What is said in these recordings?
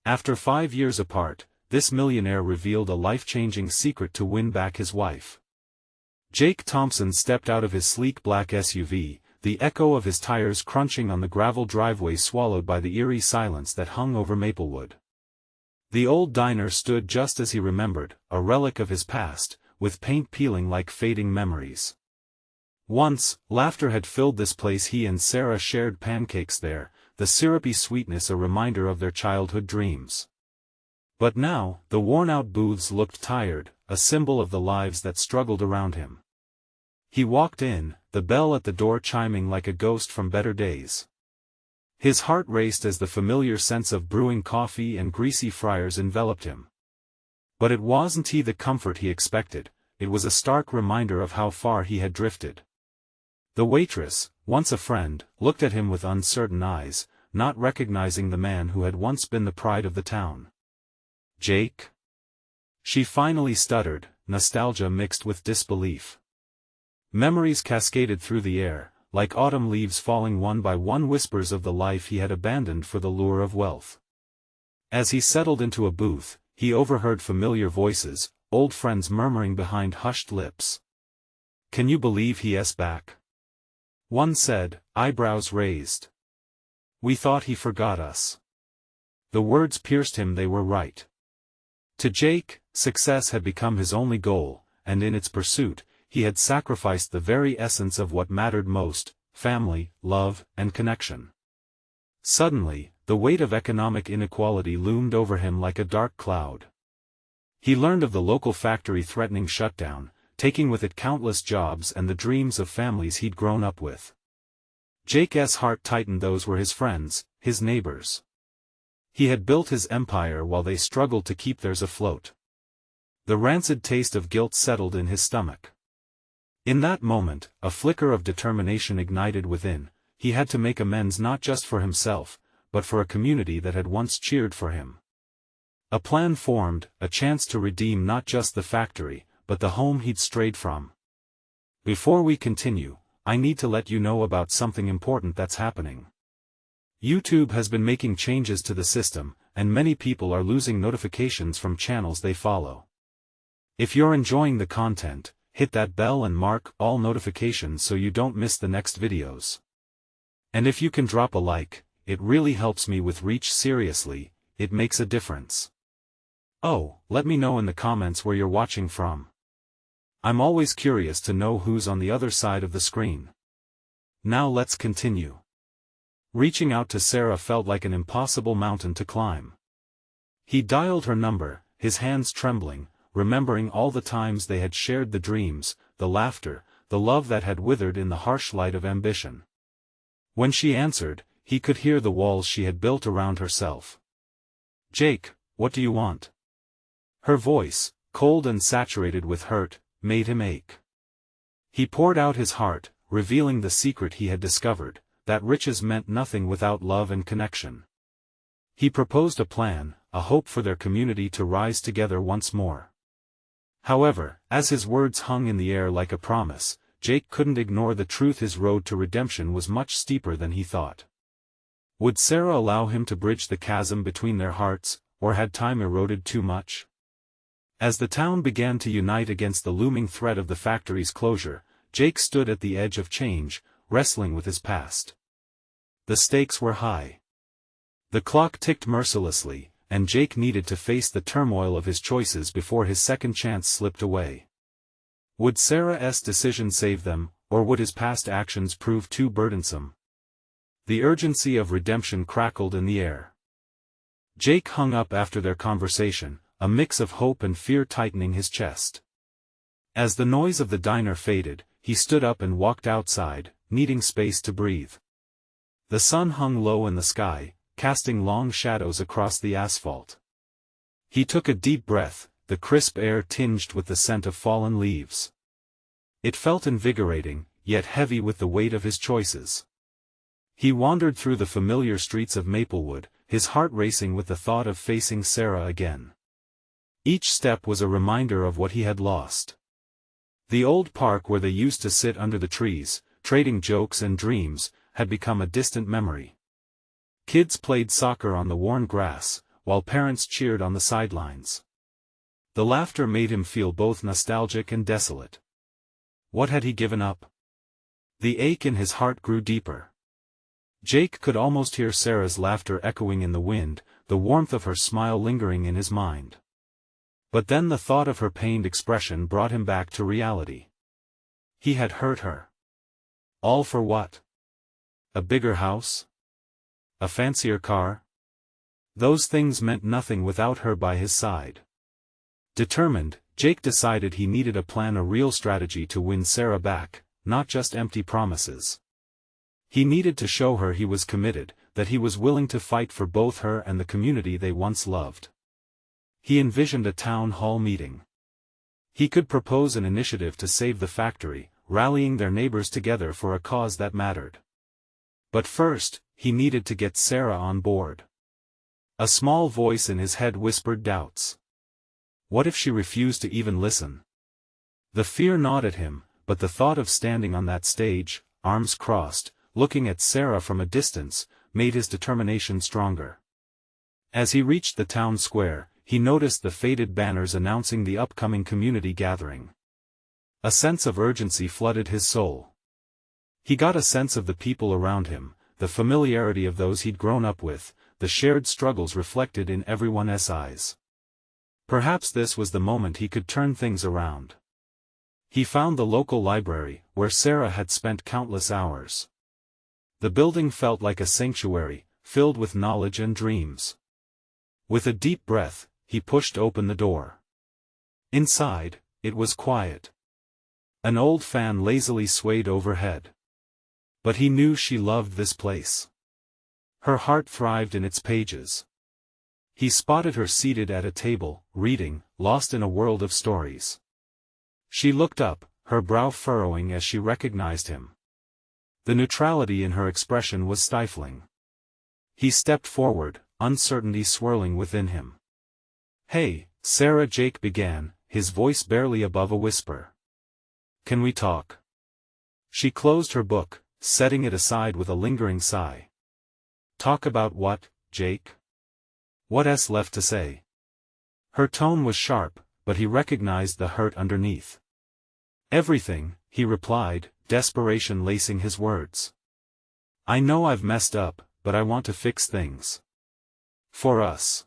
After 5 years apart, this millionaire revealed a life-changing secret to win back his wife. Jake Thompson stepped out of his sleek black SUV, the echo of his tires crunching on the gravel driveway swallowed by the eerie silence that hung over Maplewood. The old diner stood just as he remembered, a relic of his past, with paint peeling like fading memories. Once, laughter had filled this place. He and Sarah shared pancakes there, the syrupy sweetness a reminder of their childhood dreams. But now, the worn-out booths looked tired, a symbol of the lives that struggled around him. He walked in, the bell at the door chiming like a ghost from better days. His heart raced as the familiar sense of brewing coffee and greasy fryers enveloped him. But it wasn't the comfort he expected, it was a stark reminder of how far he had drifted. The waitress, once a friend, looked at him with uncertain eyes, not recognizing the man who had once been the pride of the town. "Jake?" She finally stuttered, nostalgia mixed with disbelief. Memories cascaded through the air, like autumn leaves falling one by one, whispers of the life he had abandoned for the lure of wealth. As he settled into a booth, he overheard familiar voices, old friends murmuring behind hushed lips. "Can you believe he's back?" one said, eyebrows raised. "We thought he forgot us." The words pierced him. They were right. To Jake, success had become his only goal, and in its pursuit, he had sacrificed the very essence of what mattered most: family, love, and connection. Suddenly, the weight of economic inequality loomed over him like a dark cloud. He learned of the local factory threatening shutdown, taking with it countless jobs and the dreams of families he'd grown up with. Jake's heart tightened. Those were his friends, his neighbors. He had built his empire while they struggled to keep theirs afloat. The rancid taste of guilt settled in his stomach. In that moment, a flicker of determination ignited within. He had to make amends, not just for himself, but for a community that had once cheered for him. A plan formed, a chance to redeem not just the factory, but the home he'd strayed from. Before we continue, I need to let you know about something important that's happening. YouTube has been making changes to the system, and many people are losing notifications from channels they follow. If you're enjoying the content, hit that bell and mark all notifications so you don't miss the next videos. And if you can drop a like, it really helps me with reach. Seriously, it makes a difference. Oh, let me know in the comments where you're watching from. I'm always curious to know who's on the other side of the screen. Now let's continue. Reaching out to Sarah felt like an impossible mountain to climb. He dialed her number, his hands trembling, remembering all the times they had shared, the dreams, the laughter, the love that had withered in the harsh light of ambition. When she answered, he could hear the walls she had built around herself. "Jake, what do you want?" Her voice, cold and saturated with hurt, made him ache. He poured out his heart, revealing the secret he had discovered, that riches meant nothing without love and connection. He proposed a plan, a hope for their community to rise together once more. However, as his words hung in the air like a promise, Jake couldn't ignore the truth: his road to redemption was much steeper than he thought. Would Sarah allow him to bridge the chasm between their hearts, or had time eroded too much? As the town began to unite against the looming threat of the factory's closure, Jake stood at the edge of change, wrestling with his past. The stakes were high. The clock ticked mercilessly, and Jake needed to face the turmoil of his choices before his second chance slipped away. Would Sarah's decision save them, or would his past actions prove too burdensome? The urgency of redemption crackled in the air. Jake hung up after their conversation, a mix of hope and fear tightening his chest. As the noise of the diner faded, he stood up and walked outside, needing space to breathe. The sun hung low in the sky, casting long shadows across the asphalt. He took a deep breath, the crisp air tinged with the scent of fallen leaves. It felt invigorating, yet heavy with the weight of his choices. He wandered through the familiar streets of Maplewood, his heart racing with the thought of facing Sarah again. Each step was a reminder of what he had lost. The old park where they used to sit under the trees, trading jokes and dreams, had become a distant memory. Kids played soccer on the worn grass, while parents cheered on the sidelines. The laughter made him feel both nostalgic and desolate. What had he given up? The ache in his heart grew deeper. Jake could almost hear Sarah's laughter echoing in the wind, the warmth of her smile lingering in his mind. But then the thought of her pained expression brought him back to reality. He had hurt her. All for what? A bigger house? A fancier car? Those things meant nothing without her by his side. Determined, Jake decided he needed a plan, a real strategy to win Sarah back, not just empty promises. He needed to show her he was committed, that he was willing to fight for both her and the community they once loved. He envisioned a town hall meeting. He could propose an initiative to save the factory, rallying their neighbors together for a cause that mattered. But first, he needed to get Sarah on board. A small voice in his head whispered doubts. What if she refused to even listen? The fear gnawed at him, but the thought of standing on that stage, arms crossed, looking at Sarah from a distance, made his determination stronger. As he reached the town square, he noticed the faded banners announcing the upcoming community gathering. A sense of urgency flooded his soul. He got a sense of the people around him, the familiarity of those he'd grown up with, the shared struggles reflected in everyone's eyes. Perhaps this was the moment he could turn things around. He found the local library, where Sarah had spent countless hours. The building felt like a sanctuary, filled with knowledge and dreams. With a deep breath, he pushed open the door. Inside, it was quiet. An old fan lazily swayed overhead. But he knew she loved this place. Her heart thrived in its pages. He spotted her seated at a table, reading, lost in a world of stories. She looked up, her brow furrowing as she recognized him. The neutrality in her expression was stifling. He stepped forward, uncertainty swirling within him. "Hey, Sarah," Jake began, his voice barely above a whisper. "Can we talk?" She closed her book, setting it aside with a lingering sigh. "Talk about what, Jake? What's left to say?" Her tone was sharp, but he recognized the hurt underneath. "Everything," he replied, desperation lacing his words. "I know I've messed up, but I want to fix things. For us.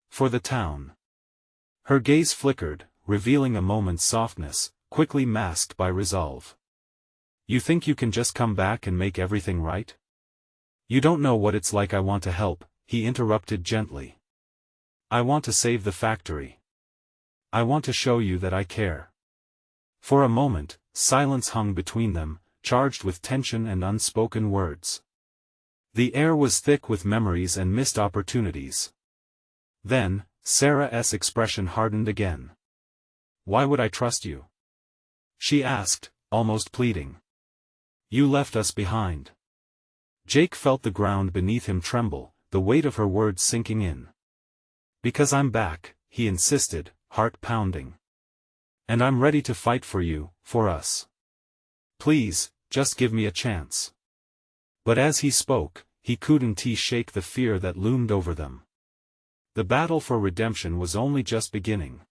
For the town." Her gaze flickered, revealing a moment's softness, quickly masked by resolve. "You think you can just come back and make everything right? You don't know what it's like." "I want to help," he interrupted gently. "I want to save the factory. I want to show you that I care." For a moment, silence hung between them, charged with tension and unspoken words. The air was thick with memories and missed opportunities. Then, Sarah's expression hardened again. "Why would I trust you?" she asked, almost pleading. "You left us behind." Jake felt the ground beneath him tremble, the weight of her words sinking in. "Because I'm back," he insisted, heart pounding. "And I'm ready to fight for you, for us. Please, just give me a chance." But as he spoke, he couldn't shake the fear that loomed over them. The battle for redemption was only just beginning.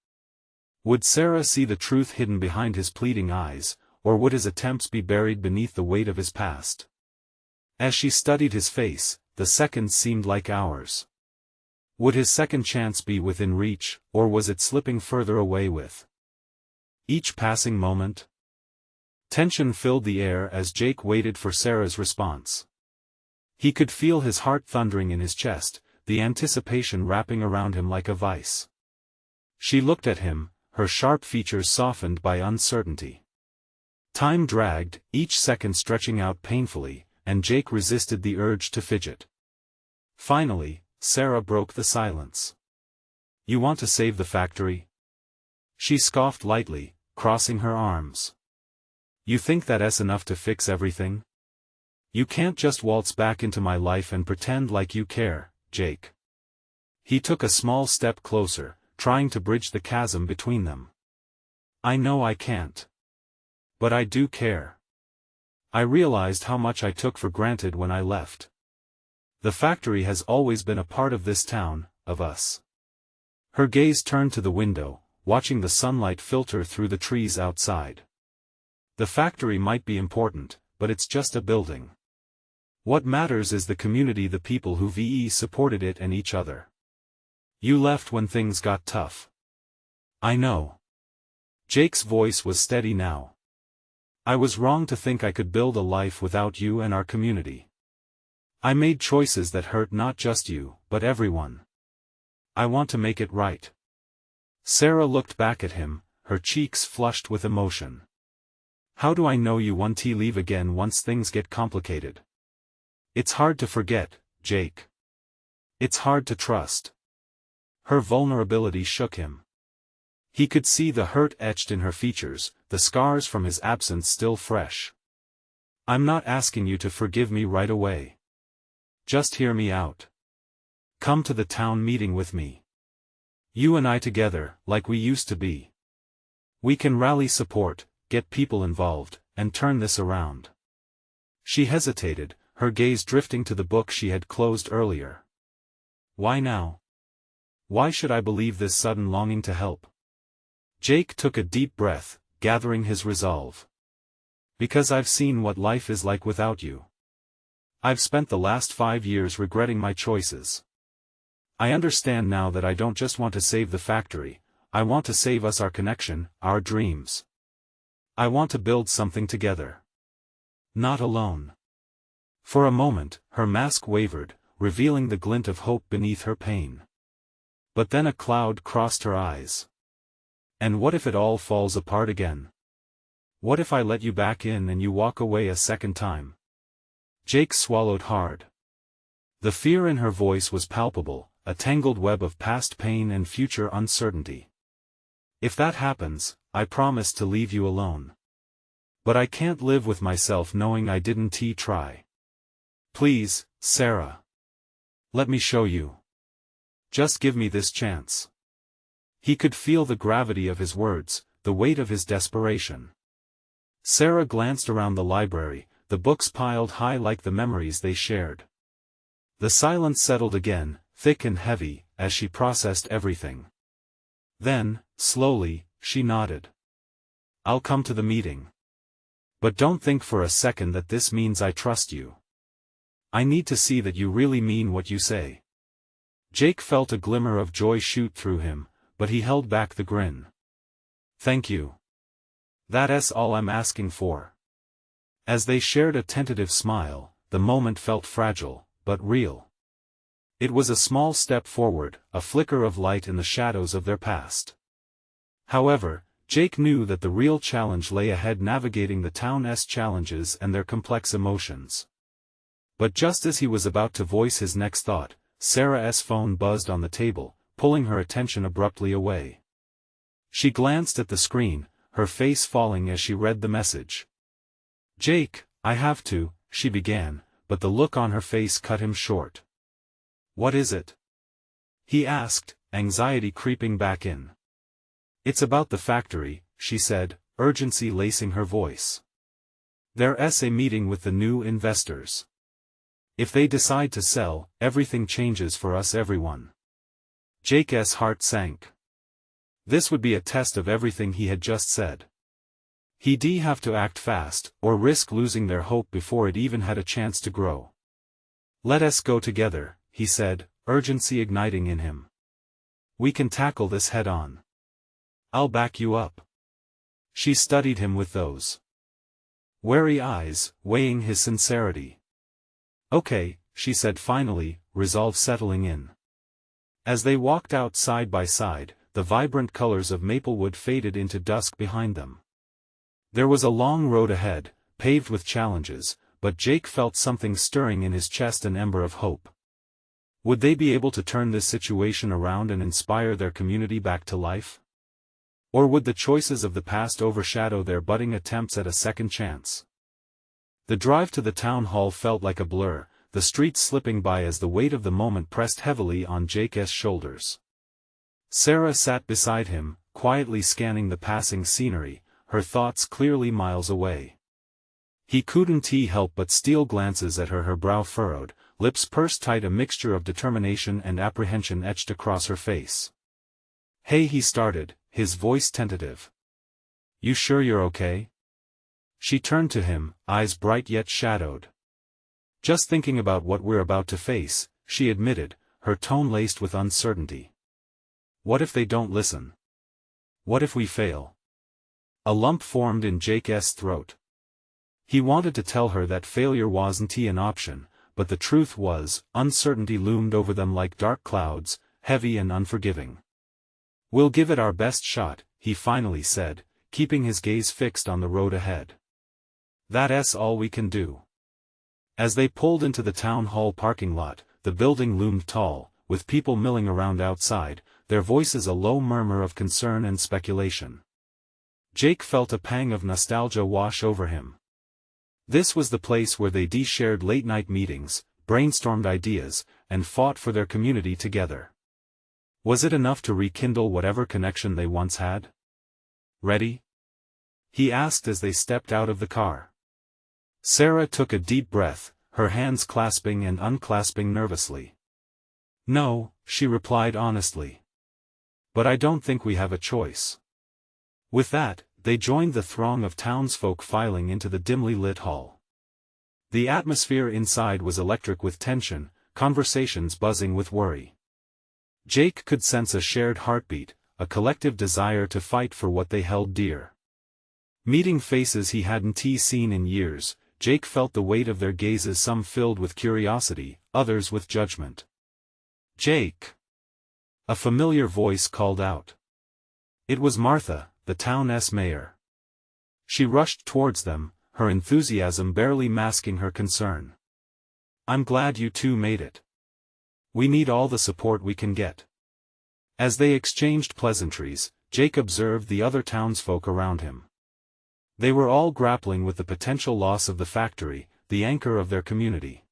Would Sarah see the truth hidden behind his pleading eyes, or would his attempts be buried beneath the weight of his past? As she studied his face, the seconds seemed like hours. Would his second chance be within reach, or was it slipping further away with each passing moment? Tension filled the air as Jake waited for Sarah's response. He could feel his heart thundering in his chest, the anticipation wrapping around him like a vice. She looked at him, her sharp features softened by uncertainty. Time dragged, each second stretching out painfully, and Jake resisted the urge to fidget. Finally, Sarah broke the silence. "You want to save the factory?" She scoffed lightly, crossing her arms. "You think that's enough to fix everything? You can't just waltz back into my life and pretend like you care, Jake." He took a small step closer, trying to bridge the chasm between them. "I know I can't. But I do care. I realized how much I took for granted when I left. The factory has always been a part of this town, of us. Her gaze turned to the window, watching the sunlight filter through the trees outside. The factory might be important, but it's just a building. What matters is the community, the people who supported it and each other. You left when things got tough. I know. Jake's voice was steady now. I was wrong to think I could build a life without you and our community. I made choices that hurt not just you, but everyone. I want to make it right. Sarah looked back at him, her cheeks flushed with emotion. How do I know you won't leave again once things get complicated? It's hard to forget, Jake. It's hard to trust. Her vulnerability shook him. He could see the hurt etched in her features, the scars from his absence still fresh. I'm not asking you to forgive me right away. Just hear me out. Come to the town meeting with me. You and I together, like we used to be. We can rally support, get people involved, and turn this around. She hesitated, her gaze drifting to the book she had closed earlier. Why now? Why should I believe this sudden longing to help? Jake took a deep breath, gathering his resolve. Because I've seen what life is like without you. I've spent the last 5 years regretting my choices. I understand now that I don't just want to save the factory, I want to save us, our connection, our dreams. I want to build something together. Not alone. For a moment, her mask wavered, revealing the glint of hope beneath her pain. But then a cloud crossed her eyes. And what if it all falls apart again? What if I let you back in and you walk away a second time? Jake swallowed hard. The fear in her voice was palpable, a tangled web of past pain and future uncertainty. If that happens, I promise to leave you alone. But I can't live with myself knowing I didn't try. Please, Sarah. Let me show you. Just give me this chance. He could feel the gravity of his words, the weight of his desperation. Sarah glanced around the library, the books piled high like the memories they shared. The silence settled again, thick and heavy, as she processed everything. Then, slowly, she nodded. I'll come to the meeting. But don't think for a second that this means I trust you. I need to see that you really mean what you say. Jake felt a glimmer of joy shoot through him, but he held back the grin. Thank you. That's all I'm asking for. As they shared a tentative smile, the moment felt fragile, but real. It was a small step forward, a flicker of light in the shadows of their past. However, Jake knew that the real challenge lay ahead, navigating the town's challenges and their complex emotions. But just as he was about to voice his next thought, Sarah's phone buzzed on the table, pulling her attention abruptly away. She glanced at the screen, her face falling as she read the message. Jake, I have to, she began, but the look on her face cut him short. What is it? He asked, anxiety creeping back in. It's about the factory, she said, urgency lacing her voice. There's a meeting with the new investors. If they decide to sell, everything changes for us, everyone. Jake's heart sank. This would be a test of everything he had just said. He'd have to act fast, or risk losing their hope before it even had a chance to grow. Let us go together, he said, urgency igniting in him. We can tackle this head on. I'll back you up. She studied him with those wary eyes, weighing his sincerity. Okay, she said finally, resolve settling in. As they walked out side by side, the vibrant colors of Maplewood faded into dusk behind them. There was a long road ahead, paved with challenges, but Jake felt something stirring in his chest, an ember of hope. Would they be able to turn this situation around and inspire their community back to life? Or would the choices of the past overshadow their budding attempts at a second chance? The drive to the town hall felt like a blur, the streets slipping by as the weight of the moment pressed heavily on Jake's shoulders. Sarah sat beside him, quietly scanning the passing scenery, her thoughts clearly miles away. He couldn't help but steal glances at her, her brow furrowed, lips pursed tight, a mixture of determination and apprehension etched across her face. "Hey," he started, his voice tentative. "You sure you're okay?" She turned to him, eyes bright yet shadowed. "Just thinking about what we're about to face," she admitted, her tone laced with uncertainty. "What if they don't listen? What if we fail?" A lump formed in Jake's throat. He wanted to tell her that failure wasn't an option, but the truth was, uncertainty loomed over them like dark clouds, heavy and unforgiving. "We'll give it our best shot," he finally said, keeping his gaze fixed on the road ahead. "That's all we can do." As they pulled into the town hall parking lot, the building loomed tall, with people milling around outside, their voices a low murmur of concern and speculation. Jake felt a pang of nostalgia wash over him. This was the place where they shared late-night meetings, brainstormed ideas, and fought for their community together. Was it enough to rekindle whatever connection they once had? "Ready?" he asked as they stepped out of the car. Sarah took a deep breath, her hands clasping and unclasping nervously. "No," she replied honestly. "But I don't think we have a choice." With that, they joined the throng of townsfolk filing into the dimly lit hall. The atmosphere inside was electric with tension, conversations buzzing with worry. Jake could sense a shared heartbeat, a collective desire to fight for what they held dear. Meeting faces he hadn't seen in years, Jake felt the weight of their gazes, some filled with curiosity, others with judgment. "Jake!" A familiar voice called out. It was Martha, the town's mayor. She rushed towards them, her enthusiasm barely masking her concern. "I'm glad you two made it. We need all the support we can get." As they exchanged pleasantries, Jake observed the other townsfolk around him. They were all grappling with the potential loss of the factory, the anchor of their community.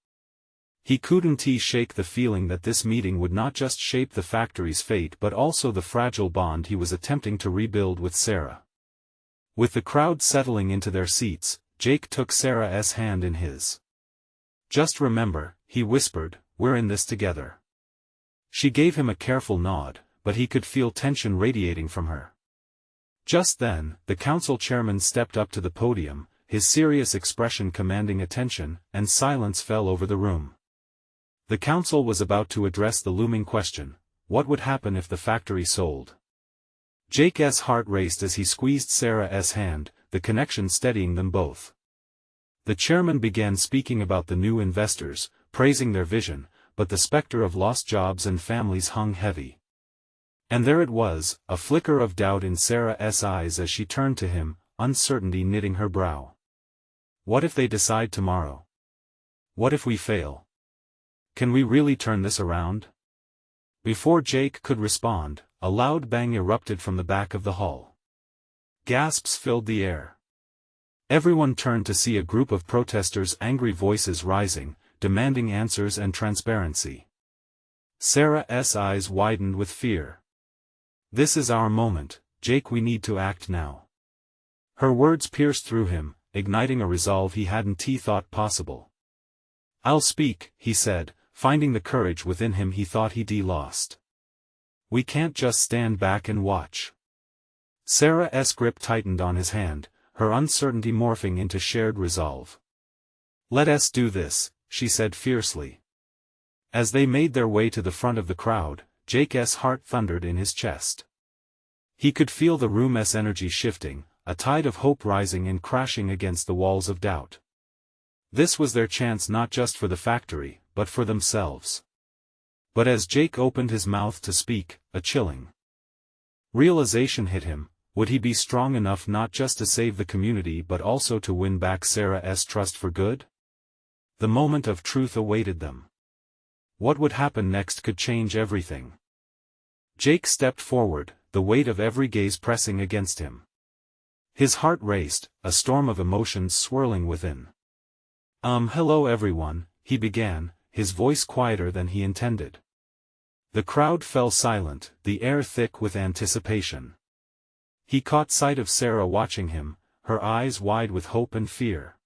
He couldn't shake the feeling that this meeting would not just shape the factory's fate but also the fragile bond he was attempting to rebuild with Sarah. With the crowd settling into their seats, Jake took Sarah's hand in his. "Just remember," he whispered, "we're in this together." She gave him a careful nod, but he could feel tension radiating from her. Just then, the council chairman stepped up to the podium, his serious expression commanding attention, and silence fell over the room. The council was about to address the looming question: what would happen if the factory sold? Jake's heart raced as he squeezed Sarah's hand, the connection steadying them both. The chairman began speaking about the new investors, praising their vision, but the specter of lost jobs and families hung heavy. And there it was, a flicker of doubt in Sarah's eyes as she turned to him, uncertainty knitting her brow. "What if they decide tomorrow? What if we fail? Can we really turn this around?" Before Jake could respond, a loud bang erupted from the back of the hall. Gasps filled the air. Everyone turned to see a group of protesters, angry voices rising, demanding answers and transparency. Sarah's eyes widened with fear. "This is our moment, Jake, we need to act now." Her words pierced through him, igniting a resolve he hadn't thought possible. "I'll speak," he said, finding the courage within him he thought he'd lost. "We can't just stand back and watch." Sarah's grip tightened on his hand, her uncertainty morphing into shared resolve. "Let us do this," she said fiercely. As they made their way to the front of the crowd, Jake's heart thundered in his chest. He could feel the room's energy shifting, a tide of hope rising and crashing against the walls of doubt. This was their chance, not just for the factory, but for themselves. But as Jake opened his mouth to speak, a chilling realization hit him: would he be strong enough not just to save the community but also to win back Sarah's trust for good? The moment of truth awaited them. What would happen next could change everything. Jake stepped forward, the weight of every gaze pressing against him. His heart raced, a storm of emotions swirling within. Hello everyone," he began, his voice quieter than he intended. The crowd fell silent, the air thick with anticipation. He caught sight of Sarah watching him, her eyes wide with hope and fear.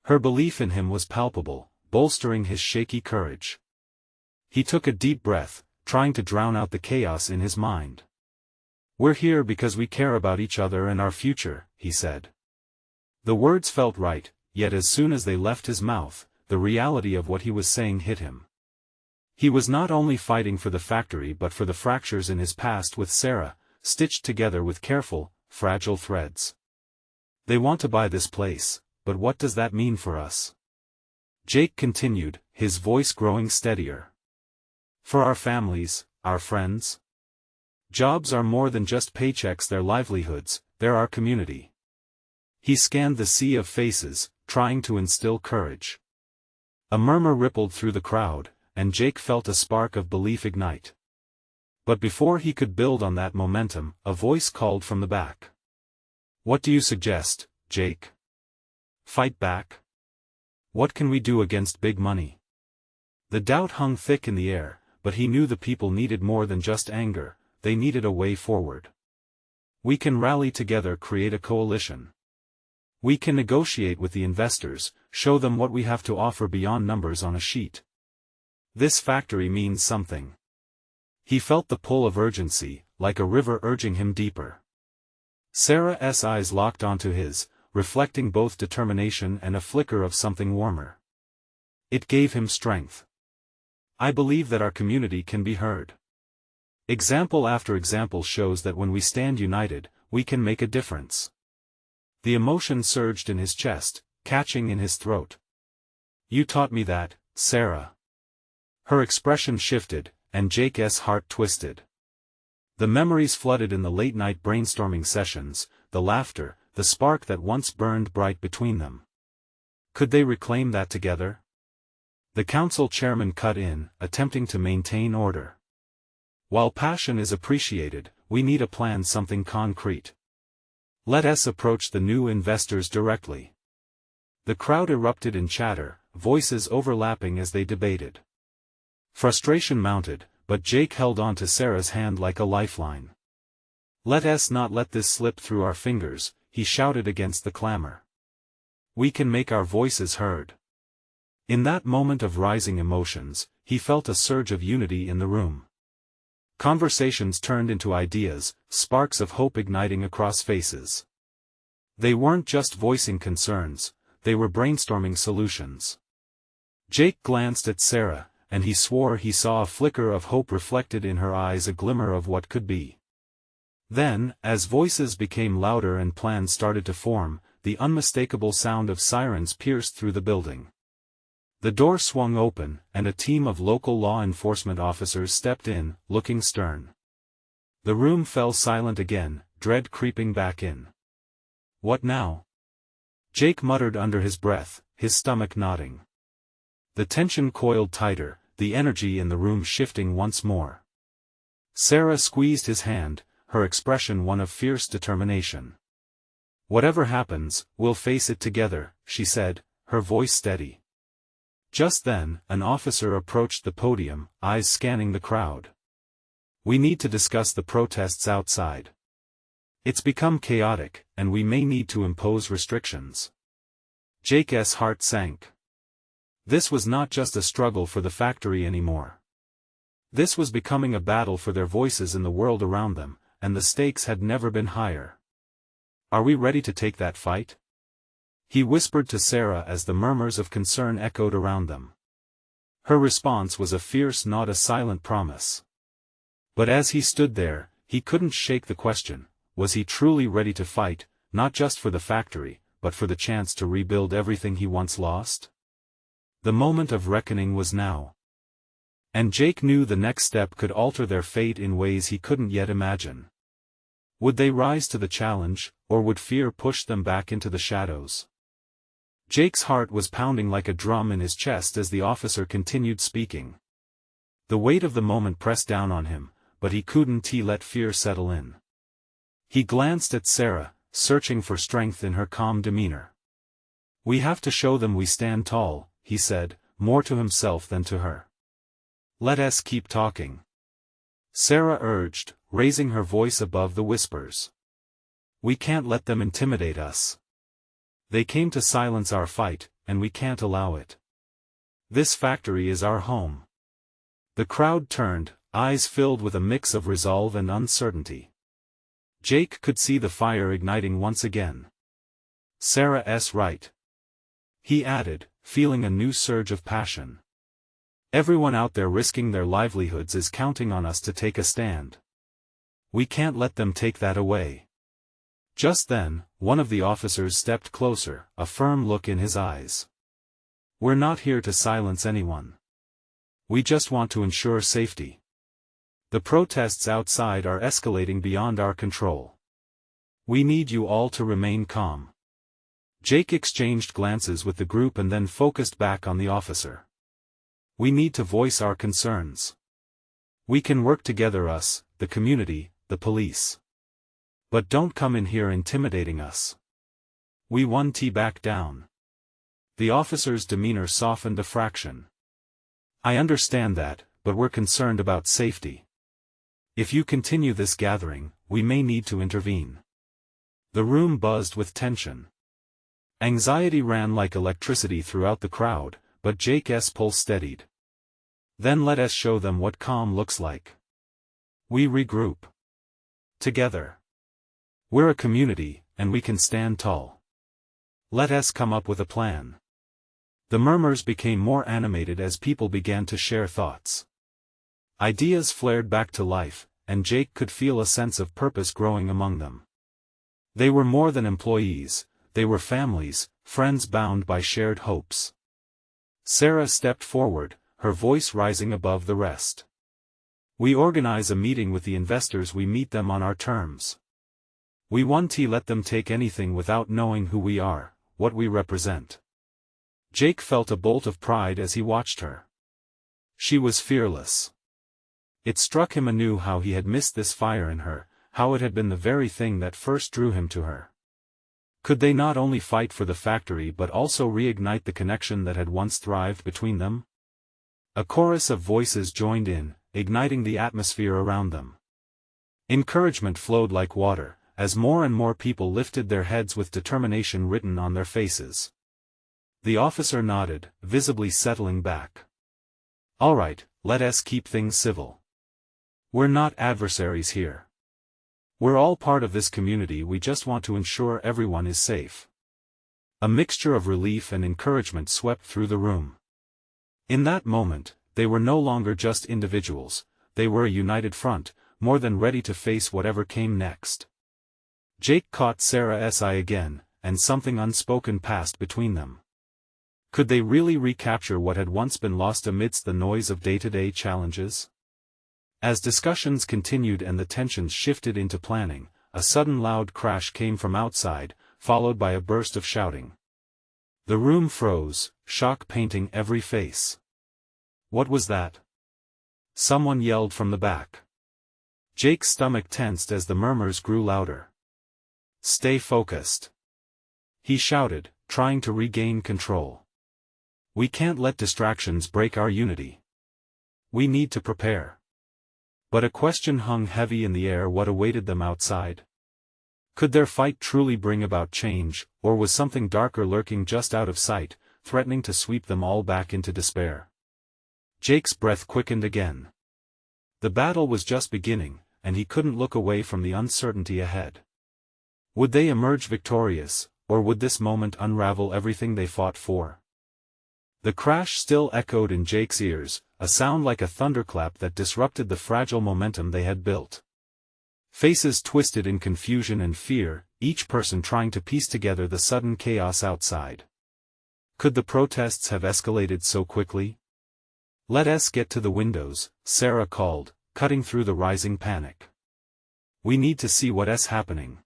Her belief in him was palpable, bolstering his shaky courage. He took a deep breath, trying to drown out the chaos in his mind. "We're here because we care about each other and our future," he said. The words felt right, yet as soon as they left his mouth, the reality of what he was saying hit him. He was not only fighting for the factory but for the fractures in his past with Sarah, stitched together with careful, fragile threads. "They want to buy this place, but what does that mean for us?" Jake continued, his voice growing steadier. "For our families, our friends. Jobs are more than just paychecks, they're livelihoods, they're our community." He scanned the sea of faces, trying to instill courage. A murmur rippled through the crowd, and Jake felt a spark of belief ignite. But before he could build on that momentum, a voice called from the back. "What do you suggest, Jake? Fight back? What can we do against big money?" The doubt hung thick in the air, but he knew the people needed more than just anger, they needed a way forward. "We can rally together, create a coalition. We can negotiate with the investors, show them what we have to offer beyond numbers on a sheet. This factory means something." He felt the pull of urgency, like a river urging him deeper. Sarah's eyes locked onto his, reflecting both determination and a flicker of something warmer. It gave him strength. "I believe that our community can be heard. Example after example shows that when we stand united, we can make a difference." The emotion surged in his chest, catching in his throat. "You taught me that, Sarah." Her expression shifted, and Jake's heart twisted. The memories flooded in the late-night brainstorming sessions, the laughter, the spark that once burned bright between them. Could they reclaim that together? The council chairman cut in, attempting to maintain order. "While passion is appreciated, we need a plan, something concrete. Let us approach the new investors directly." The crowd erupted in chatter, voices overlapping as they debated. Frustration mounted, but Jake held on to Sarah's hand like a lifeline. "Let us not let this slip through our fingers," he shouted against the clamor. "We can make our voices heard." In that moment of rising emotions, he felt a surge of unity in the room. Conversations turned into ideas, sparks of hope igniting across faces. They weren't just voicing concerns, they were brainstorming solutions. Jake glanced at Sarah, and he swore he saw a flicker of hope reflected in her eyes, a glimmer of what could be. Then, as voices became louder and plans started to form, the unmistakable sound of sirens pierced through the building. The door swung open, and a team of local law enforcement officers stepped in, looking stern. The room fell silent again, dread creeping back in. "What now?" Jake muttered under his breath, his stomach knotting. The tension coiled tighter, the energy in the room shifting once more. Sarah squeezed his hand, her expression one of fierce determination. "Whatever happens, we'll face it together," she said, her voice steady. Just then, an officer approached the podium, eyes scanning the crowd. "We need to discuss the protests outside. It's become chaotic, and we may need to impose restrictions." Jake's heart sank. This was not just a struggle for the factory anymore. This was becoming a battle for their voices in the world around them, and the stakes had never been higher. "Are we ready to take that fight?" he whispered to Sarah as the murmurs of concern echoed around them. Her response was a fierce, not a silent promise. But as he stood there, he couldn't shake the question, was he truly ready to fight, not just for the factory, but for the chance to rebuild everything he once lost? The moment of reckoning was now. And Jake knew the next step could alter their fate in ways he couldn't yet imagine. Would they rise to the challenge, or would fear push them back into the shadows? Jake's heart was pounding like a drum in his chest as the officer continued speaking. The weight of the moment pressed down on him, but he couldn't let fear settle in. He glanced at Sarah, searching for strength in her calm demeanor. "We have to show them we stand tall," he said, more to himself than to her. "Let us keep talking," Sarah urged, raising her voice above the whispers. "We can't let them intimidate us. They came to silence our fight, and we can't allow it." This factory is our home. The crowd turned, eyes filled with a mix of resolve and uncertainty. Jake could see the fire igniting once again. Sarah's right. He added, feeling a new surge of passion. Everyone out there risking their livelihoods is counting on us to take a stand. We can't let them take that away. Just then, one of the officers stepped closer, a firm look in his eyes. We're not here to silence anyone. We just want to ensure safety. The protests outside are escalating beyond our control. We need you all to remain calm. Jake exchanged glances with the group and then focused back on the officer. We need to voice our concerns. We can work together, us, the community, the police. But don't come in here intimidating us. We want to back down. The officer's demeanor softened a fraction. I understand that, but we're concerned about safety. If you continue this gathering, we may need to intervene. The room buzzed with tension. Anxiety ran like electricity throughout the crowd, but Jake's pulse steadied. Then let us show them what calm looks like. We regroup. Together. We're a community, and we can stand tall. Let us come up with a plan. The murmurs became more animated as people began to share thoughts. Ideas flared back to life, and Jake could feel a sense of purpose growing among them. They were more than employees, they were families, friends bound by shared hopes. Sarah stepped forward, her voice rising above the rest. We organize a meeting with the investors. We meet them on our terms. We want to let them take anything without knowing who we are, what we represent. Jake felt a bolt of pride as he watched her. She was fearless. It struck him anew how he had missed this fire in her, how it had been the very thing that first drew him to her. Could they not only fight for the factory but also reignite the connection that had once thrived between them? A chorus of voices joined in, igniting the atmosphere around them. Encouragement flowed like water, as more and more people lifted their heads with determination written on their faces. The officer nodded, visibly settling back. All right, let us keep things civil. We're not adversaries here. We're all part of this community. We just want to ensure everyone is safe. A mixture of relief and encouragement swept through the room. In that moment, they were no longer just individuals, they were a united front, more than ready to face whatever came next. Jake caught Sarah's eye again, and something unspoken passed between them. Could they really recapture what had once been lost amidst the noise of day-to-day challenges? As discussions continued and the tensions shifted into planning, a sudden loud crash came from outside, followed by a burst of shouting. The room froze, shock painting every face. What was that? Someone yelled from the back. Jake's stomach tensed as the murmurs grew louder. Stay focused. He shouted, trying to regain control. We can't let distractions break our unity. We need to prepare. But a question hung heavy in the air: what awaited them outside? Could their fight truly bring about change, or was something darker lurking just out of sight, threatening to sweep them all back into despair? Jake's breath quickened again. The battle was just beginning, and he couldn't look away from the uncertainty ahead. Would they emerge victorious, or would this moment unravel everything they fought for? The crash still echoed in Jake's ears, a sound like a thunderclap that disrupted the fragile momentum they had built. Faces twisted in confusion and fear, each person trying to piece together the sudden chaos outside. Could the protests have escalated so quickly? Let us get to the windows, Sarah called, cutting through the rising panic. We need to see what's happening.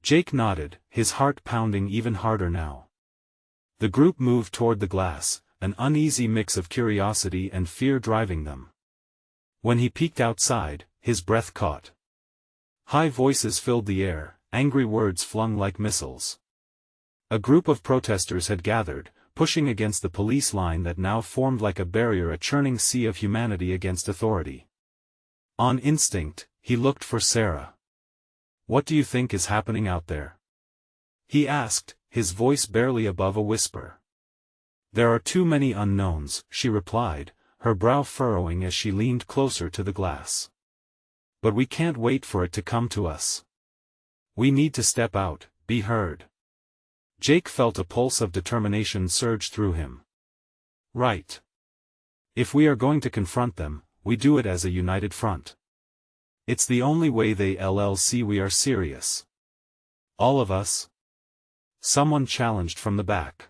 Jake nodded, his heart pounding even harder now. The group moved toward the glass, an uneasy mix of curiosity and fear driving them. When he peeked outside, his breath caught. High voices filled the air, angry words flung like missiles. A group of protesters had gathered, pushing against the police line that now formed like a barrier, a churning sea of humanity against authority. On instinct, he looked for Sarah. What do you think is happening out there? He asked, his voice barely above a whisper. There are too many unknowns, she replied, her brow furrowing as she leaned closer to the glass. But we can't wait for it to come to us. We need to step out, be heard. Jake felt a pulse of determination surge through him. Right. If we are going to confront them, we do it as a united front. It's the only way they'll see we are serious. All of us? Someone challenged from the back.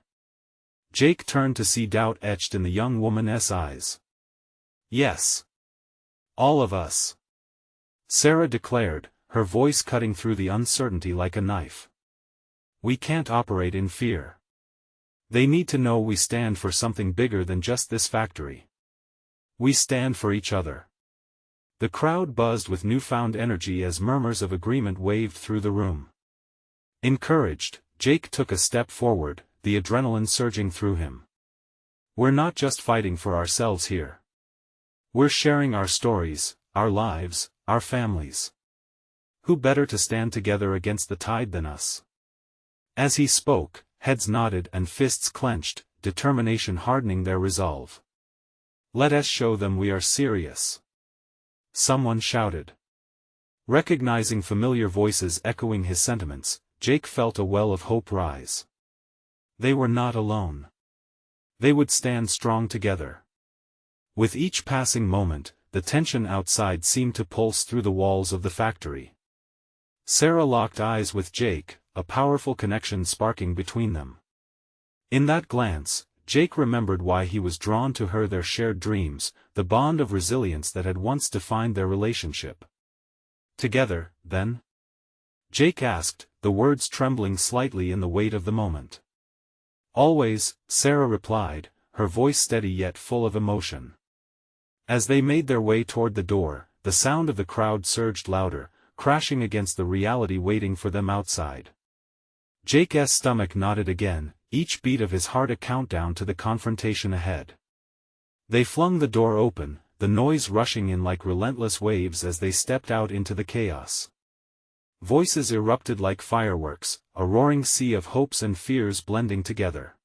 Jake turned to see doubt etched in the young woman's eyes. Yes. All of us. Sarah declared, her voice cutting through the uncertainty like a knife. We can't operate in fear. They need to know we stand for something bigger than just this factory. We stand for each other. The crowd buzzed with newfound energy as murmurs of agreement waved through the room. Encouraged, Jake took a step forward, the adrenaline surging through him. We're not just fighting for ourselves here. We're sharing our stories, our lives, our families. Who better to stand together against the tide than us? As he spoke, heads nodded and fists clenched, determination hardening their resolve. Let us show them we are serious. Someone shouted. Recognizing familiar voices echoing his sentiments, Jake felt a well of hope rise. They were not alone. They would stand strong together. With each passing moment, the tension outside seemed to pulse through the walls of the factory. Sarah locked eyes with Jake, a powerful connection sparking between them. In that glance, Jake remembered why he was drawn to her, their shared dreams, the bond of resilience that had once defined their relationship. Together, then? Jake asked, the words trembling slightly in the weight of the moment. Always, Sarah replied, her voice steady yet full of emotion. As they made their way toward the door, the sound of the crowd surged louder, crashing against the reality waiting for them outside. Jake's stomach knotted again, each beat of his heart a countdown to the confrontation ahead. They flung the door open, the noise rushing in like relentless waves as they stepped out into the chaos. Voices erupted like fireworks, a roaring sea of hopes and fears blending together.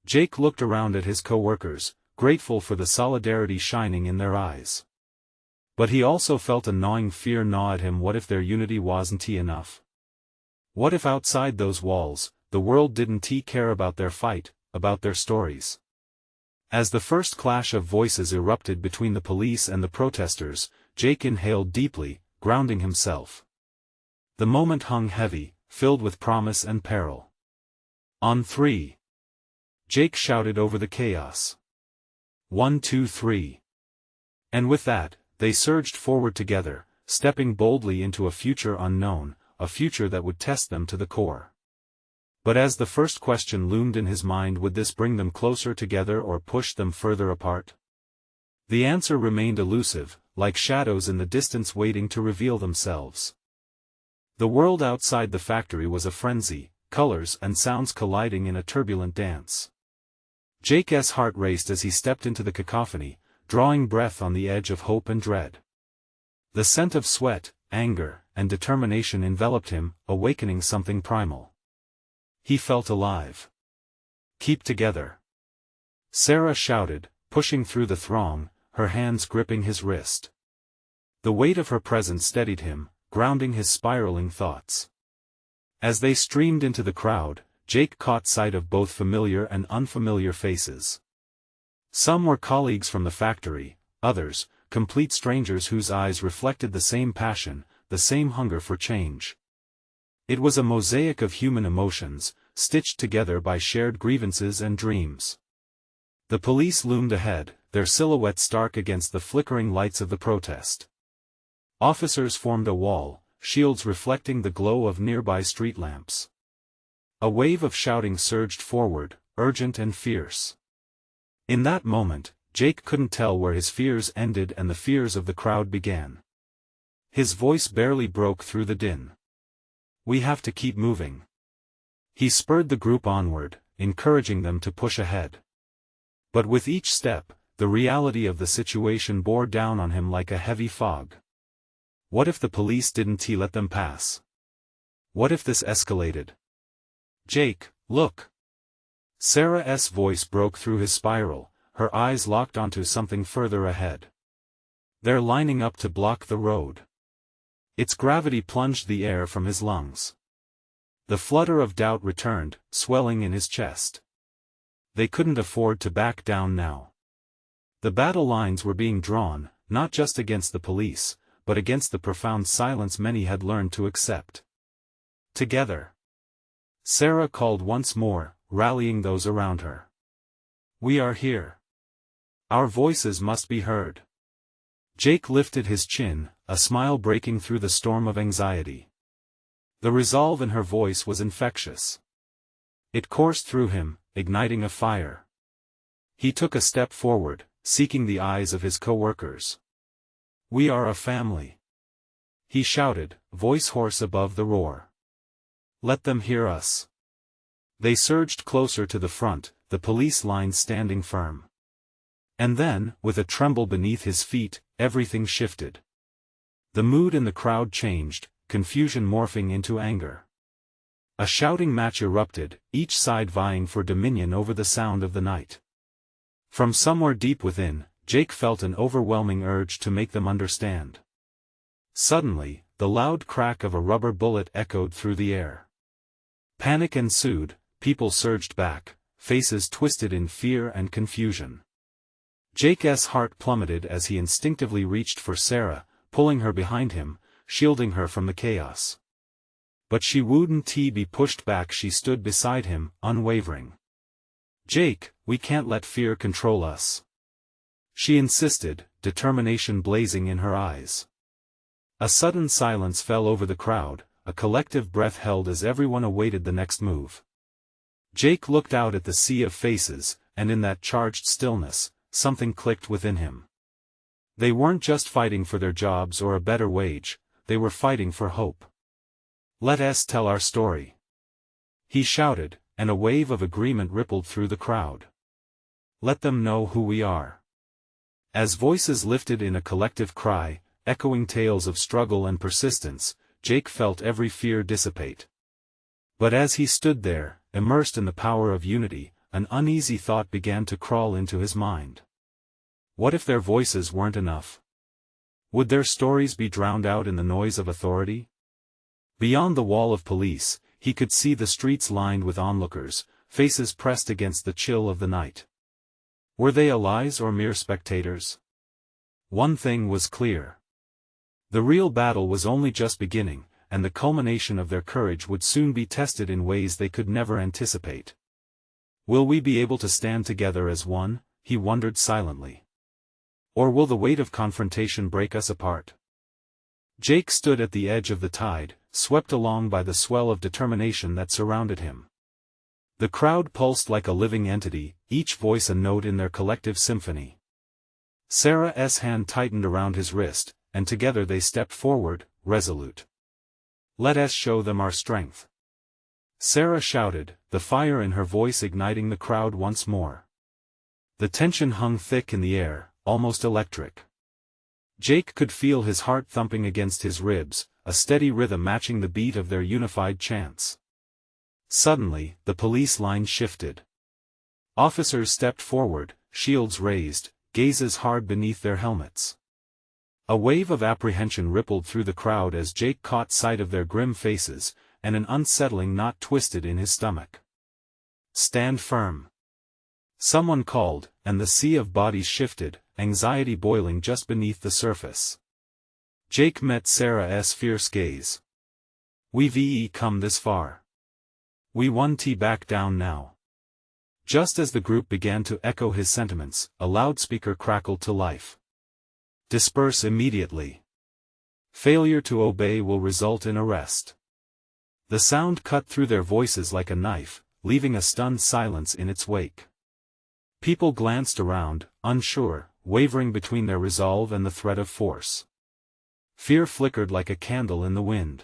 Jake looked around at his co-workers, grateful for the solidarity shining in their eyes. But he also felt a gnawing fear gnaw at him. What if their unity wasn't enough? What if outside those walls, the world didn't care about their fight, about their stories? As the first clash of voices erupted between the police and the protesters, Jake inhaled deeply, grounding himself. The moment hung heavy, filled with promise and peril. On 3. Jake shouted over the chaos. 1, 2, 3. And with that, they surged forward together, stepping boldly into a future unknown, a future that would test them to the core. But as the first question loomed in his mind, would this bring them closer together or push them further apart? The answer remained elusive, like shadows in the distance waiting to reveal themselves. The world outside the factory was a frenzy, colors and sounds colliding in a turbulent dance. Jake's heart raced as he stepped into the cacophony, drawing breath on the edge of hope and dread. The scent of sweat, anger, and determination enveloped him, awakening something primal. He felt alive. Keep together. Sarah shouted, pushing through the throng, her hands gripping his wrist. The weight of her presence steadied him, grounding his spiraling thoughts. As they streamed into the crowd, Jake caught sight of both familiar and unfamiliar faces. Some were colleagues from the factory, others, complete strangers whose eyes reflected the same passion, the same hunger for change. It was a mosaic of human emotions, stitched together by shared grievances and dreams. The police loomed ahead, their silhouettes stark against the flickering lights of the protest. Officers formed a wall, shields reflecting the glow of nearby street lamps. A wave of shouting surged forward, urgent and fierce. In that moment, Jake couldn't tell where his fears ended and the fears of the crowd began. His voice barely broke through the din. We have to keep moving. He spurred the group onward, encouraging them to push ahead. But with each step, the reality of the situation bore down on him like a heavy fog. What if the police didn't let them pass? What if this escalated? Jake, look! Sarah's voice broke through his spiral, her eyes locked onto something further ahead. They're lining up to block the road. Its gravity plunged the air from his lungs. The flutter of doubt returned, swelling in his chest. They couldn't afford to back down now. The battle lines were being drawn, not just against the police, but against the profound silence many had learned to accept. Together. Sarah called once more, rallying those around her. We are here. Our voices must be heard. Jake lifted his chin, a smile breaking through the storm of anxiety. The resolve in her voice was infectious. It coursed through him, igniting a fire. He took a step forward, seeking the eyes of his co-workers. We are a family. He shouted, voice hoarse above the roar. Let them hear us. They surged closer to the front, the police line standing firm. And then, with a tremble beneath his feet, everything shifted. The mood in the crowd changed, confusion morphing into anger. A shouting match erupted, each side vying for dominion over the sound of the night. From somewhere deep within, Jake felt an overwhelming urge to make them understand. Suddenly, the loud crack of a rubber bullet echoed through the air. Panic ensued, people surged back, faces twisted in fear and confusion. Jake's heart plummeted as he instinctively reached for Sarah, pulling her behind him, shielding her from the chaos. But she wouldn't be pushed back. She stood beside him, unwavering. Jake, we can't let fear control us. She insisted, determination blazing in her eyes. A sudden silence fell over the crowd, a collective breath held as everyone awaited the next move. Jake looked out at the sea of faces, and in that charged stillness, something clicked within him. They weren't just fighting for their jobs or a better wage, they were fighting for hope. Let us tell our story. He shouted, and a wave of agreement rippled through the crowd. Let them know who we are. As voices lifted in a collective cry, echoing tales of struggle and persistence, Jake felt every fear dissipate. But as he stood there, immersed in the power of unity, an uneasy thought began to crawl into his mind. What if their voices weren't enough? Would their stories be drowned out in the noise of authority? Beyond the wall of police, he could see the streets lined with onlookers, faces pressed against the chill of the night. Were they allies or mere spectators? One thing was clear. The real battle was only just beginning, and the culmination of their courage would soon be tested in ways they could never anticipate. Will we be able to stand together as one? He wondered silently. Or will the weight of confrontation break us apart? Jake stood at the edge of the tide, swept along by the swell of determination that surrounded him. The crowd pulsed like a living entity, each voice a note in their collective symphony. Sarah's hand tightened around his wrist, and together they stepped forward, resolute. Let us show them our strength. Sarah shouted, the fire in her voice igniting the crowd once more. The tension hung thick in the air, almost electric. Jake could feel his heart thumping against his ribs, a steady rhythm matching the beat of their unified chants. Suddenly, the police line shifted. Officers stepped forward, shields raised, gazes hard beneath their helmets. A wave of apprehension rippled through the crowd as Jake caught sight of their grim faces, and an unsettling knot twisted in his stomach. Stand firm. Someone called, and the sea of bodies shifted, anxiety boiling just beneath the surface. Jake met Sarah's fierce gaze. We've come this far. We won't back down now. Just as the group began to echo his sentiments, a loudspeaker crackled to life. Disperse immediately. Failure to obey will result in arrest. The sound cut through their voices like a knife, leaving a stunned silence in its wake. People glanced around, unsure, wavering between their resolve and the threat of force. Fear flickered like a candle in the wind.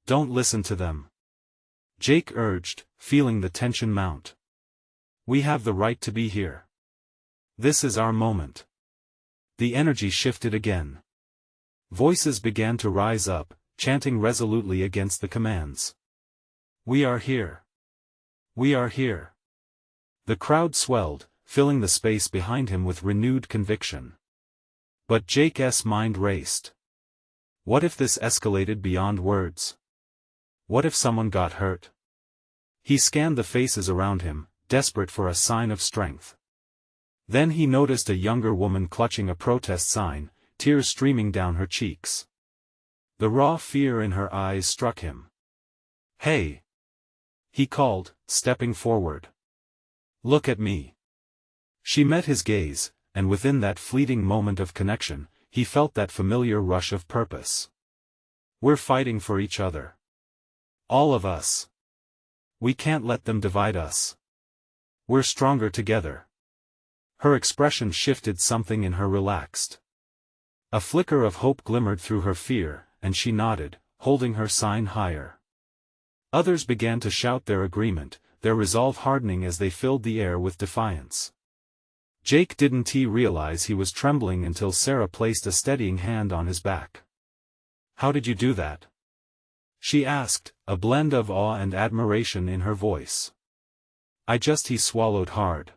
Don't listen to them. Jake urged, feeling the tension mount. We have the right to be here. This is our moment. The energy shifted again. Voices began to rise up, chanting resolutely against the commands. We are here. We are here. The crowd swelled, filling the space behind him with renewed conviction. But Jake's mind raced. What if this escalated beyond words? What if someone got hurt? He scanned the faces around him, desperate for a sign of strength. Then he noticed a younger woman clutching a protest sign, tears streaming down her cheeks. The raw fear in her eyes struck him. "Hey!" he called, stepping forward. "Look at me." She met his gaze, and within that fleeting moment of connection, he felt that familiar rush of purpose. "We're fighting for each other. All of us. We can't let them divide us. We're stronger together." Her expression shifted, something in her relaxed. A flicker of hope glimmered through her fear, and she nodded, holding her sign higher. Others began to shout their agreement, their resolve hardening as they filled the air with defiance. Jake didn't realize he was trembling until Sarah placed a steadying hand on his back. "How did you do that?" she asked, a blend of awe and admiration in her voice. He swallowed hard.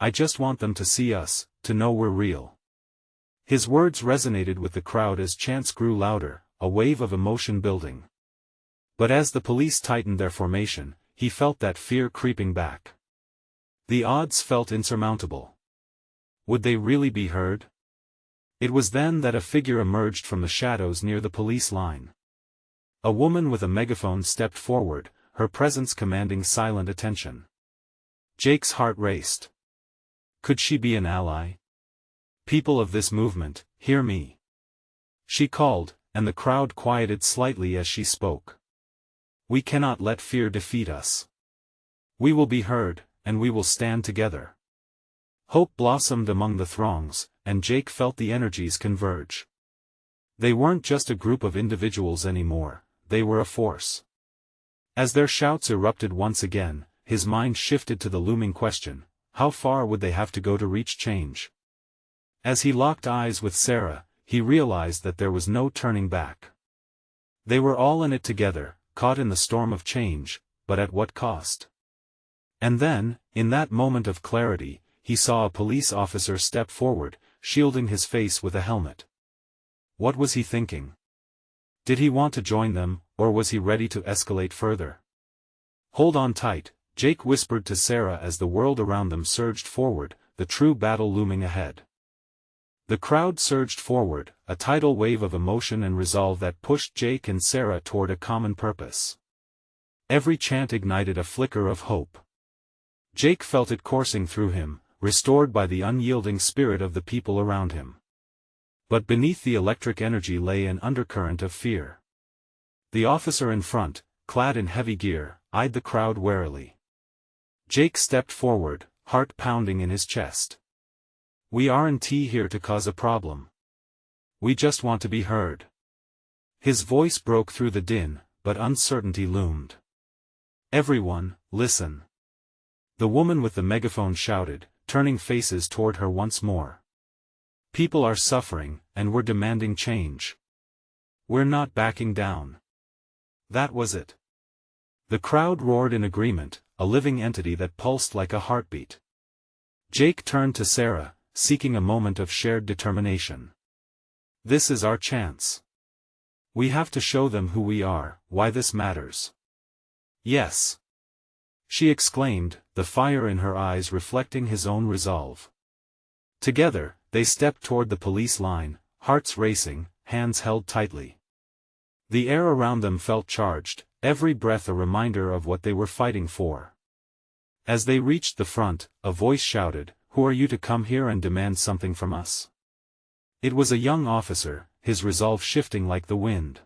"I just want them to see us, to know we're real." His words resonated with the crowd as chants grew louder, a wave of emotion building. But as the police tightened their formation, he felt that fear creeping back. The odds felt insurmountable. Would they really be heard? It was then that a figure emerged from the shadows near the police line. A woman with a megaphone stepped forward, her presence commanding silent attention. Jake's heart raced. Could she be an ally? "People of this movement, hear me," she called, and the crowd quieted slightly as she spoke. "We cannot let fear defeat us. We will be heard, and we will stand together." Hope blossomed among the throngs, and Jake felt the energies converge. They weren't just a group of individuals anymore, they were a force. As their shouts erupted once again, his mind shifted to the looming question: how far would they have to go to reach change? As he locked eyes with Sarah, he realized that there was no turning back. They were all in it together, caught in the storm of change, but at what cost? And then, in that moment of clarity, he saw a police officer step forward, shielding his face with a helmet. What was he thinking? Did he want to join them, or was he ready to escalate further? "Hold on tight," Jake whispered to Sarah as the world around them surged forward, the true battle looming ahead. The crowd surged forward, a tidal wave of emotion and resolve that pushed Jake and Sarah toward a common purpose. Every chant ignited a flicker of hope. Jake felt it coursing through him, restored by the unyielding spirit of the people around him. But beneath the electric energy lay an undercurrent of fear. The officer in front, clad in heavy gear, eyed the crowd warily. Jake stepped forward, heart pounding in his chest. "We aren't here to cause a problem. We just want to be heard." His voice broke through the din, but uncertainty loomed. "Everyone, listen," the woman with the megaphone shouted, turning faces toward her once more. "People are suffering, and we're demanding change. We're not backing down." That was it. The crowd roared in agreement, a living entity that pulsed like a heartbeat. Jake turned to Sarah, seeking a moment of shared determination. "This is our chance. We have to show them who we are, why this matters." "Yes," she exclaimed, the fire in her eyes reflecting his own resolve. Together, they stepped toward the police line, hearts racing, hands held tightly. The air around them felt charged, every breath a reminder of what they were fighting for. As they reached the front, a voice shouted, "Who are you to come here and demand something from us?" It was a young officer, his resolve shifting like the wind.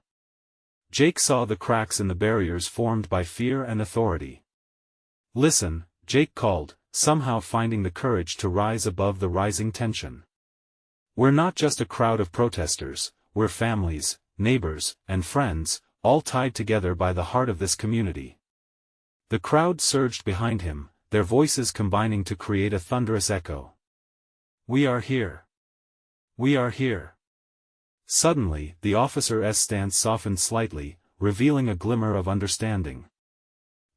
Jake saw the cracks in the barriers formed by fear and authority. "Listen," Jake called, somehow finding the courage to rise above the rising tension. "We're not just a crowd of protesters, we're families, neighbors, and friends, all tied together by the heart of this community." The crowd surged behind him, their voices combining to create a thunderous echo. "We are here. We are here." Suddenly, the officer's stance softened slightly, revealing a glimmer of understanding.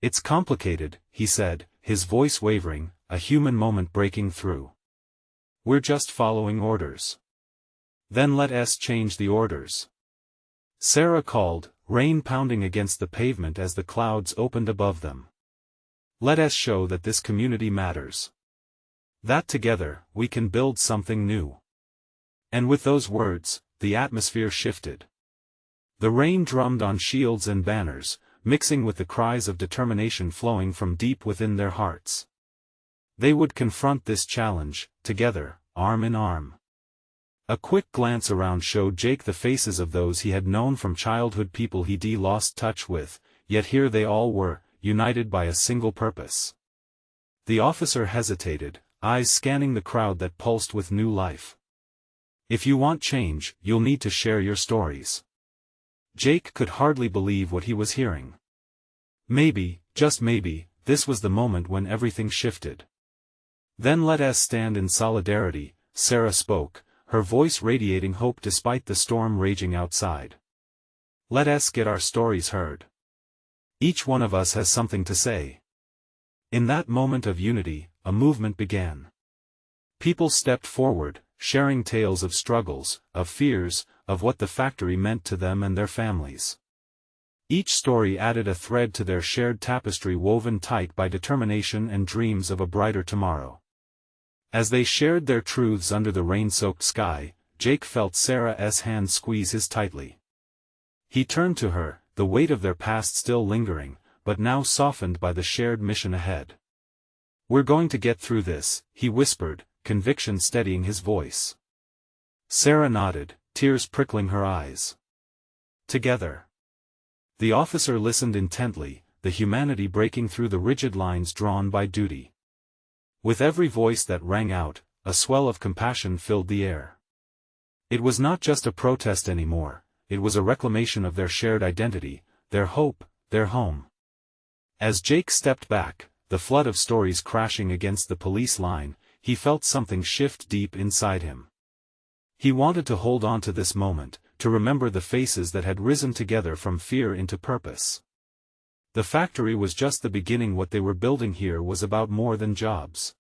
"It's complicated," he said, his voice wavering, a human moment breaking through. "We're just following orders." "Then let us change the orders," Sarah called, rain pounding against the pavement as the clouds opened above them. "Let us show that this community matters. That together, we can build something new." And with those words, the atmosphere shifted. The rain drummed on shields and banners, mixing with the cries of determination flowing from deep within their hearts. They would confront this challenge, together, arm in arm. A quick glance around showed Jake the faces of those he had known from childhood, people he'd lost touch with, yet here they all were, united by a single purpose. The officer hesitated, eyes scanning the crowd that pulsed with new life. "If you want change, you'll need to share your stories." Jake could hardly believe what he was hearing. Maybe, just maybe, this was the moment when everything shifted. "Then let us stand in solidarity," Sarah spoke, her voice radiating hope despite the storm raging outside. "Let us get our stories heard. Each one of us has something to say." In that moment of unity, a movement began. People stepped forward, sharing tales of struggles, of fears, of what the factory meant to them and their families. Each story added a thread to their shared tapestry woven tight by determination and dreams of a brighter tomorrow. As they shared their truths under the rain-soaked sky, Jake felt Sarah's hand squeeze his tightly. He turned to her, the weight of their past still lingering, but now softened by the shared mission ahead. "We're going to get through this," he whispered, conviction steadying his voice. Sarah nodded, tears prickling her eyes. "Together." The officer listened intently, the humanity breaking through the rigid lines drawn by duty. With every voice that rang out, a swell of compassion filled the air. It was not just a protest anymore, it was a reclamation of their shared identity, their hope, their home. As Jake stepped back, the flood of stories crashing against the police line, he felt something shift deep inside him. He wanted to hold on to this moment, to remember the faces that had risen together from fear into purpose. The factory was just the beginning. What they were building here was about more than jobs.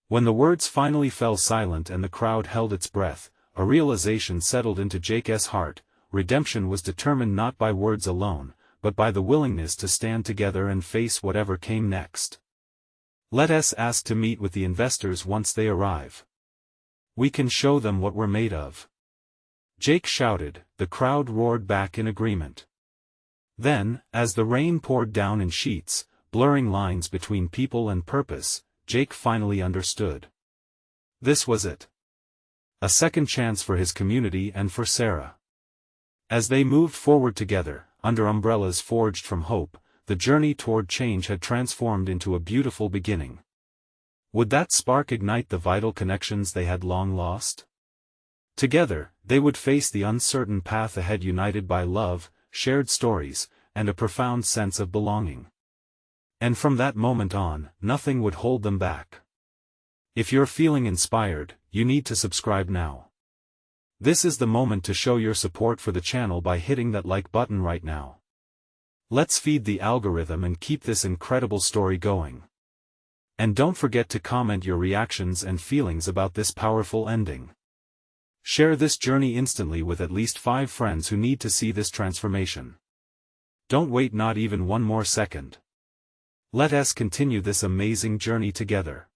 When the words finally fell silent and the crowd held its breath, a realization settled into Jake's heart: redemption was determined not by words alone, but by the willingness to stand together and face whatever came next. "Let us ask to meet with the investors once they arrive. We can show them what we're made of." Jake shouted, the crowd roared back in agreement. Then, as the rain poured down in sheets, blurring lines between people and purpose, Jake finally understood. This was it. A second chance for his community and for Sarah. As they moved forward together, under umbrellas forged from hope, the journey toward change had transformed into a beautiful beginning. Would that spark ignite the vital connections they had long lost? Together, they would face the uncertain path ahead, united by love, shared stories, and a profound sense of belonging. And from that moment on, nothing would hold them back. If you're feeling inspired, you need to subscribe now. This is the moment to show your support for the channel by hitting that like button right now. Let's feed the algorithm and keep this incredible story going. And don't forget to comment your reactions and feelings about this powerful ending. Share this journey instantly with at least 5 friends who need to see this transformation. Don't wait not even one more second. Let us continue this amazing journey together.